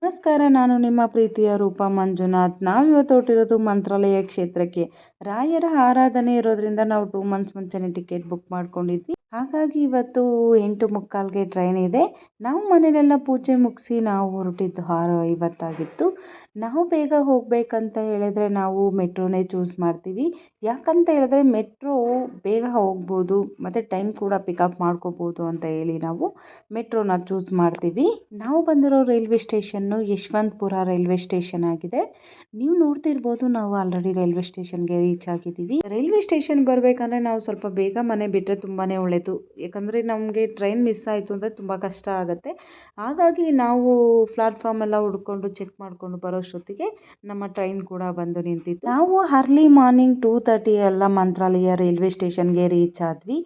ನಮಸ್ಕಾರ, ನಾನು ನಿಮ್ಮ ಪ್ರೀತಿಯ ರೂಪಾ ಮಂಜುನಾಥ್. ನಾವಿವತ್ತು ಹೊರಟಿರೋದು ಮಂತ್ರಾಲಯ ಕ್ಷೇತ್ರಕ್ಕೆ. ರಾಯರ ಆರಾಧನೆ ಇರೋದ್ರಿಂದ ನಾವು 2 ಮಂತ್ಸ್ ಮುಂಚೆನೇ ಟಿಕೆಟ್ ಬುಕ್ ಮಾಡ್ಕೊಂಡಿದ್ವಿ. ಹಾಗಾಗಿ ಇವತ್ತು 8:45ಗೆ ಟ್ರೈನ್ ಇದೆ. ನಾವು ಮನೇಲೆಲ್ಲ ಪೂಜೆ ಮುಗಿಸಿ ನಾವು ಹೊರಟಿದ್ದು 6:50 ನಾವು ಬೇಗ ಹೋಗಬೇಕಂತ ಹೇಳಿದ್ರೆ ನಾವು ಮೆಟ್ರೋನೇ ಚೂಸ್ ಮಾಡ್ತೀವಿ. ಯಾಕಂತ ಹೇಳಿದ್ರೆ ಮೆಟ್ರೋ ಬೇಗ ಹೋಗ್ಬೋದು ಮತ್ತು ಟೈಮ್ ಕೂಡ ಪಿಕಪ್ ಮಾಡ್ಕೋಬೋದು ಅಂತ ಹೇಳಿ ನಾವು ಮೆಟ್ರೋನ ಚೂಸ್ ಮಾಡ್ತೀವಿ. ನಾವು ಬಂದಿರೋ railway station Yeshwantpur railway station ಆಗಿದೆ. ನೀವು ನೋಡ್ತಿರ್ಬೋದು, ನಾವು ಆಲ್ರೆಡಿ ರೈಲ್ವೆ ಸ್ಟೇಷನ್ಗೆ ರೀಚ್ ಆಗಿದ್ದೀವಿ. ರೈಲ್ವೆ ಸ್ಟೇಷನ್ ಬರಬೇಕಂದ್ರೆ ನಾವು ಸ್ವಲ್ಪ ಬೇಗ ಮನೆ ಬಿಟ್ಟರೆ ತುಂಬಾ ಒಳ್ಳೆಯದು. ಯಾಕಂದರೆ ನಮಗೆ ಟ್ರೈನ್ ಮಿಸ್ ಆಯಿತು ಅಂದರೆ ತುಂಬ ಕಷ್ಟ ಆಗುತ್ತೆ. ಹಾಗಾಗಿ ನಾವು ಪ್ಲಾಟ್ಫಾರ್ಮ್ ಎಲ್ಲ ಹುಡ್ಕೊಂಡು ಚೆಕ್ ಮಾಡಿಕೊಂಡು ಬರೋಷ್ಟೊತ್ತಿಗೆ ನಮ್ಮ ಟ್ರೈನ್ ಕೂಡ ಬಂದು ನಿಂತಿತ್ತು. ನಾವು ಅರ್ಲಿ ಮಾರ್ನಿಂಗ್ 2:30 ಎಲ್ಲ ಮಂತ್ರಾಲಯ ರೈಲ್ವೆ ಸ್ಟೇಷನ್ಗೆ ರೀಚ್ ಆದ್ವಿ.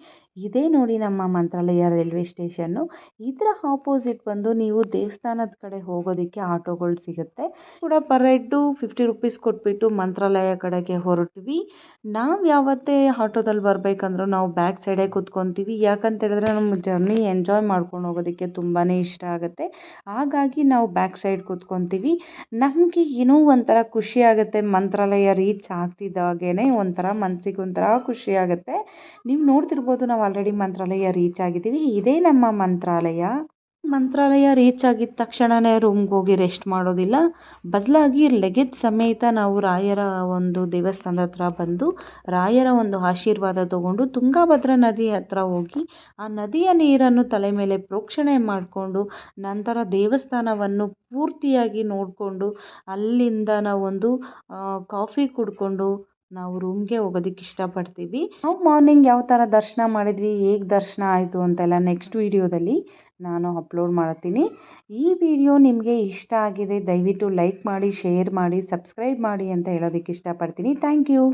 ಇದೇ ನೋಡಿ ನಮ್ಮ ಮಂತ್ರಾಲಯ ರೈಲ್ವೆ ಸ್ಟೇಷನ್ನು. ಇದರ ಆಪೋಸಿಟ್ ಬಂದು ನೀವು ದೇವಸ್ಥಾನದ ಕಡೆ ಹೋಗೋದಕ್ಕೆ ಆಟೋಗಳು ಸಿಗುತ್ತೆ. ಕೂಡ ಪರ್ ಹೆಡ್ಡು 50 ರುಪೀಸ್ ಕೊಟ್ಬಿಟ್ಟು ಮಂತ್ರಾಲಯ ಕಡೆಗೆ ಹೊರಟ್ವಿ. ನಾವು ಯಾವತ್ತೇ ಆಟೋದಲ್ಲಿ ಬರಬೇಕಂದ್ರೂ ನಾವು ಬ್ಯಾಕ್ ಸೈಡೇ ಕೂತ್ಕೊತೀವಿ. ಯಾಕಂತ ಹೇಳಿದ್ರೆ ನಮ್ಮ ಜರ್ನಿ ಎಂಜಾಯ್ ಮಾಡ್ಕೊಂಡು ಹೋಗೋದಕ್ಕೆ ತುಂಬಾ ಇಷ್ಟ ಆಗುತ್ತೆ. ಹಾಗಾಗಿ ನಾವು ಬ್ಯಾಕ್ ಸೈಡ್ ಕೂತ್ಕೊತೀವಿ. ನಮಗೆ ಏನೋ ಒಂಥರ ಖುಷಿ ಆಗುತ್ತೆ. ಮಂತ್ರಾಲಯ ರೀಚ್ ಆಗ್ತಿದ್ದಾಗೇ ಒಂಥರ ಮನಸ್ಸಿಗೆ ಒಂಥರ ಖುಷಿ ಆಗುತ್ತೆ. ನೀವು ನೋಡ್ತಿರ್ಬೋದು, ನಾವು ಆಲ್ರೆಡಿ ಮಂತ್ರಾಲಯ ರೀಚ್ ಆಗಿದ್ದೀವಿ. ಇದೇ ನಮ್ಮ ಮಂತ್ರಾಲಯ. ಮಂತ್ರಾಲಯ ರೀಚ್ ಆಗಿದ ತಕ್ಷಣವೇ ರೂಮ್ಗೆ ಹೋಗಿ ರೆಸ್ಟ್ ಮಾಡೋದಿಲ್ಲ, ಬದಲಾಗಿ ಲಗೇಜ್ ಸಮೇತ ನಾವು ರಾಯರ ಒಂದು ದೇವಸ್ಥಾನದ ಹತ್ರ ಬಂದು ರಾಯರ ಒಂದು ಆಶೀರ್ವಾದ ತಗೊಂಡು ತುಂಗಭದ್ರಾ ನದಿ ಹತ್ರ ಹೋಗಿ ಆ ನದಿಯ ನೀರನ್ನು ತಲೆ ಮೇಲೆ ಪ್ರೋಕ್ಷಣೆ ಮಾಡಿಕೊಂಡು ನಂತರ ದೇವಸ್ಥಾನವನ್ನು ಪೂರ್ತಿಯಾಗಿ ನೋಡಿಕೊಂಡು ಅಲ್ಲಿಂದ ನಾವೊಂದು ಕಾಫಿ ಕುಡ್ಕೊಂಡು ನಾವು ರೂಮ್ಗೆ ಹೋಗೋದಕ್ಕೆ ಇಷ್ಟಪಡ್ತೀವಿ. ನಾವು ಮಾರ್ನಿಂಗ್ ಯಾವ ಥರ ದರ್ಶನ ಮಾಡಿದ್ವಿ, ಹೇಗೆ ದರ್ಶನ ಆಯಿತು ಅಂತೆಲ್ಲ ನೆಕ್ಸ್ಟ್ ವೀಡಿಯೋದಲ್ಲಿ ನಾನು ಅಪ್ಲೋಡ್ ಮಾಡ್ತೀನಿ. ಈ ವಿಡಿಯೋ ನಿಮಗೆ ಇಷ್ಟ ಆಗಿದೆ ದಯವಿಟ್ಟು ಲೈಕ್ ಮಾಡಿ, ಶೇರ್ ಮಾಡಿ, ಸಬ್ಸ್ಕ್ರೈಬ್ ಮಾಡಿ ಅಂತ ಹೇಳೋದಕ್ಕೆ ಇಷ್ಟಪಡ್ತೀನಿ. Thank you.